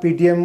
PDM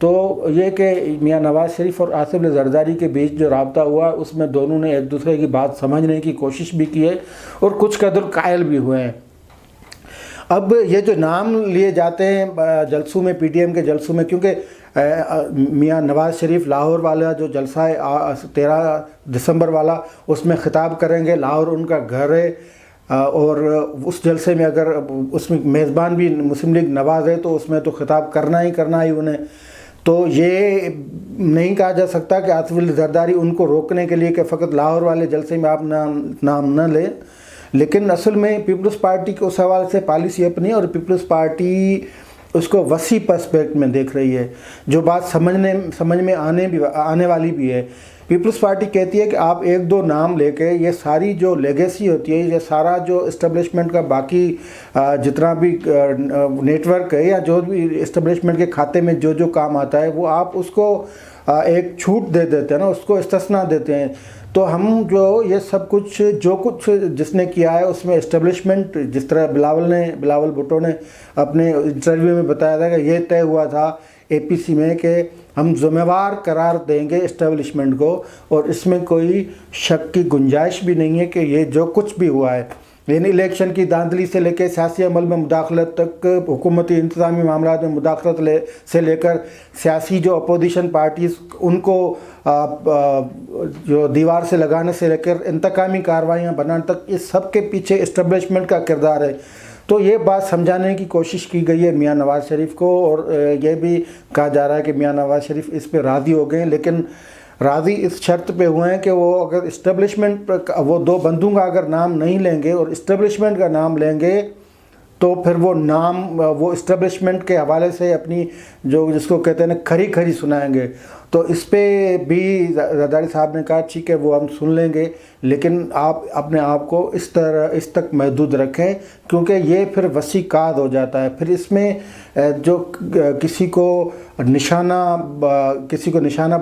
تو یہ کہ میاں نواز شریف اور آصف علی زرداری کے بیچ جو رابطہ ہوا اس میں دونوں نے ایک دوسرے کی بات سمجھنے کی کوشش بھی کی ہے اور کچھ قدر قائل بھی ہوئے ہیں۔ اب یہ جو نام لیے جاتے ہیں جلسوں میں، پی ٹی ایم کے جلسوں میں، کیونکہ میاں نواز شریف لاہور والا جو جلسہ ہے 13 دسمبر والا، اس میں خطاب کریں گے، لاہور ان کا گھر ہے، اور اس جلسے میں اگر اس میں میزبان بھی مسلم لیگ نواز ہے تو اس میں تو خطاب کرنا ہی انہیں۔ تو یہ نہیں کہا جا سکتا کہ آصف علی زرداری ان کو روکنے کے لیے کہ فقط لاہور والے جلسے میں آپ نام نہ لیں، لیکن اصل میں پیپلز پارٹی کے اس حوالے سے پالیسی اپنی، اور پیپلز پارٹی اس کو وسیع پرسپیکٹ میں دیکھ رہی ہے، جو بات سمجھ میں آنے والی بھی ہے۔ پیپلز پارٹی کہتی ہے کہ آپ ایک دو نام لے کے یہ ساری جو لیگیسی ہوتی ہے، یہ سارا جو اسٹیبلشمنٹ کا باقی جتنا بھی نیٹ ورک ہے یا جو بھی اسٹیبلشمنٹ کے کھاتے میں جو کام آتا ہے، وہ آپ اس کو ایک چھوٹ دے دیتے ہیں نا، اس کو استثناء دیتے ہیں۔ تو ہم جو یہ سب کچھ جس نے کیا ہے اس میں اسٹیبلشمنٹ، جس طرح بلاول بھٹو نے اپنے انٹرویو میں بتایا تھا کہ یہ طے ہوا تھا اے پی سی میں کہ ہم ذمہ وار قرار دیں گے اسٹیبلشمنٹ کو، اور اس میں کوئی شک کی گنجائش بھی نہیں ہے کہ یہ جو کچھ بھی ہوا ہے، یعنی الیکشن کی دھاندلی سے لے کے سیاسی عمل میں مداخلت تک، حکومتی انتظامی معاملات میں مداخلت سے لے کر سیاسی جو اپوزیشن پارٹیز ان کو جو دیوار سے لگانے سے لے کر انتقامی کارروائیاں بنانے تک، اس سب کے پیچھے اسٹیبلشمنٹ کا کردار ہے۔ تو یہ بات سمجھانے کی کوشش کی گئی ہے میاں نواز شریف کو، اور یہ بھی کہا جا رہا ہے کہ میاں نواز شریف اس پہ راضی ہو گئے ہیں، لیکن راضی اس شرط پہ ہوئے ہیں کہ وہ اگر اسٹیبلشمنٹ وہ دو بندوں کا اگر نام نہیں لیں گے اور اسٹیبلشمنٹ کا نام لیں گے تو پھر وہ نام وہ اسٹیبلشمنٹ کے حوالے سے اپنی جو جس کو کہتے ہیں نا کھری سنائیں گے۔ تو اس پہ بھی زرداری صاحب نے کہا ٹھیک ہے وہ ہم سن لیں گے، لیکن آپ اپنے آپ کو اس تک محدود رکھیں، کیونکہ یہ پھر وسیع کاد ہو جاتا ہے، پھر اس میں جو کسی کو نشانہ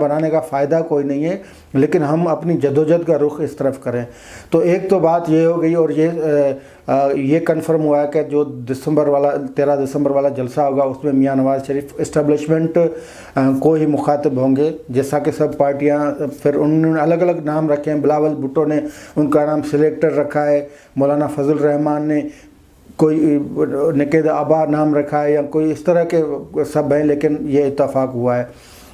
بنانے کا فائدہ کوئی نہیں ہے، لیکن ہم اپنی جدوجہد کا رخ اس طرف کریں۔ تو ایک تو بات یہ ہو گئی، اور یہ کنفرم ہوا ہے کہ جو 13 دسمبر والا جلسہ ہوگا اس میں میاں نواز شریف اسٹیبلشمنٹ کو ہی مخاطب ہوں گے، جیسا کہ سب پارٹیاں، پھر انہوں نے الگ الگ نام رکھے ہیں۔ بلاول بھٹو نے ان کا نام سلیکٹر رکھا ہے، مولانا فضل الرحمان نے کوئی نقید آبا نام رکھا ہے، یا کوئی اس طرح کے سب ہیں، لیکن یہ اتفاق ہوا ہے۔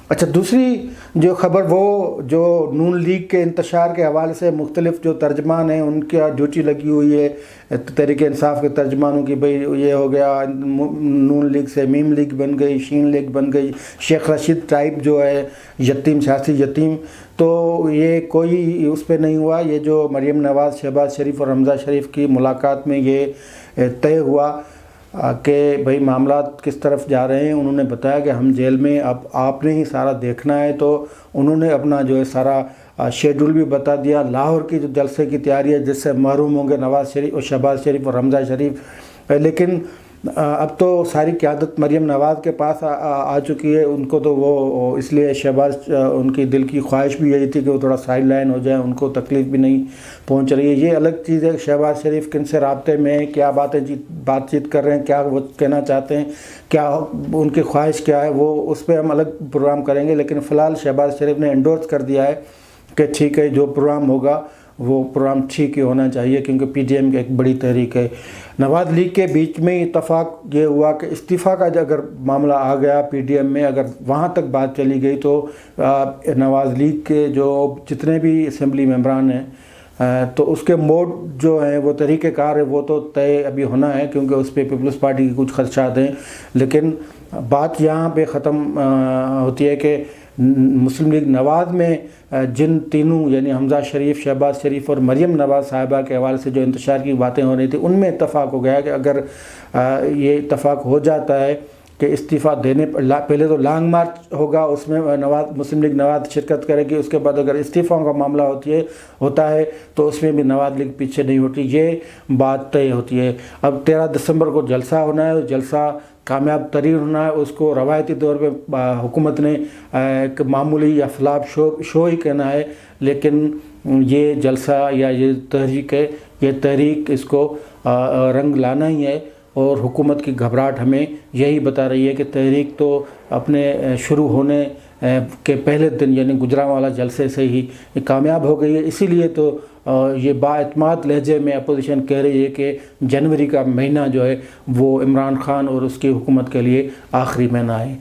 اچھا، دوسری جو خبر وہ جو نون لیگ کے انتشار کے حوالے سے مختلف جو ترجمان ہیں ان کی ڈیوٹی لگی ہوئی ہے تحریک انصاف کے ترجمانوں کی، بھئی یہ ہو گیا نون لیگ سے میم لیگ بن گئی، شین لیگ بن گئی، شیخ رشید ٹائپ جو ہے یتیم، سیاسی یتیم، تو یہ کوئی اس پہ نہیں ہوا۔ یہ جو مریم نواز، شہباز شریف اور حمزہ شریف کی ملاقات میں یہ طے ہوا کہ بھئی معاملات کس طرف جا رہے ہیں۔ انہوں نے بتایا کہ ہم جیل میں اب آپ نے ہی سارا دیکھنا ہے، تو انہوں نے اپنا جو ہے سارا شیڈول بھی بتا دیا۔ لاہور کی جو جلسے کی تیاری ہے جس سے محروم ہوں گے نواز شریف اور شہباز شریف اور حمزہ شریف، لیکن اب تو ساری قیادت مریم نواز کے پاس آ چکی ہے۔ ان کو تو وہ اس لیے شہباز ان کی دل کی خواہش بھی یہی تھی کہ وہ تھوڑا سائڈ لائن ہو جائیں، ان کو تکلیف بھی نہیں پہنچ رہی ہے۔ یہ الگ چیز ہے کہ شہباز شریف کن سے رابطے میں ہیں، کیا بات چیت کر رہے ہیں، کیا وہ کہنا چاہتے ہیں، کیا ان کی خواہش کیا ہے، وہ اس پہ ہم الگ پروگرام کریں گے۔ لیکن فی الحال شہباز شریف نے انڈورس کر دیا ہے کہ ٹھیک ہے جو پروگرام ہوگا وہ پروگرام ٹھیک ہی ہونا چاہیے، کیونکہ پی ٹی ایم کی ایک بڑی تحریک ہے۔ نواز لیگ کے بیچ میں اتفاق یہ ہوا کہ استعفیٰ کا اگر معاملہ آ گیا پی ٹی ایم میں، اگر وہاں تک بات چلی گئی تو نواز لیگ کے جو جتنے بھی اسمبلی ممبران ہیں تو اس کے موڈ جو ہیں وہ طریقہ کار ہے وہ تو طے ابھی ہونا ہے، کیونکہ اس پہ پیپلز پارٹی کی کچھ خدشات ہیں۔ لیکن بات یہاں پہ ختم ہوتی ہے کہ مسلم لیگ نواز میں جن تینوں یعنی حمزہ شریف، شہباز شریف اور مریم نواز صاحبہ کے حوالے سے جو انتشار کی باتیں ہو رہی تھیں ان میں اتفاق ہو گیا کہ اگر یہ اتفاق ہو جاتا ہے کہ استعفیٰ دینے پہلے تو لانگ مارچ ہوگا، اس میں مسلم لیگ نواز شرکت کرے گی، اس کے بعد اگر استعفیٰ کا معاملہ ہوتا ہے تو اس میں بھی نواز لیگ پیچھے نہیں ہوتی، یہ بات طے ہوتی ہے۔ اب 13 دسمبر کو جلسہ ہونا ہے، جلسہ کامیاب ترین ہونا ہے، اس کو روایتی طور پہ حکومت نے ایک معمولی یا فلاپ شو ہی کہنا ہے، لیکن یہ جلسہ یا یہ تحریک ہے، یہ تحریک اس کو رنگ لانا ہی ہے، اور حکومت کی گھبراہٹ ہمیں یہی بتا رہی ہے کہ تحریک تو اپنے شروع ہونے کے پہلے دن یعنی گجرانوالہ جلسے سے ہی کامیاب ہو گئی ہے. اسی لیے تو یہ بااعتماد لہجے میں اپوزیشن کہہ رہی ہے کہ جنوری کا مہینہ جو ہے وہ عمران خان اور اس کی حکومت کے لیے آخری مہینہ ہے.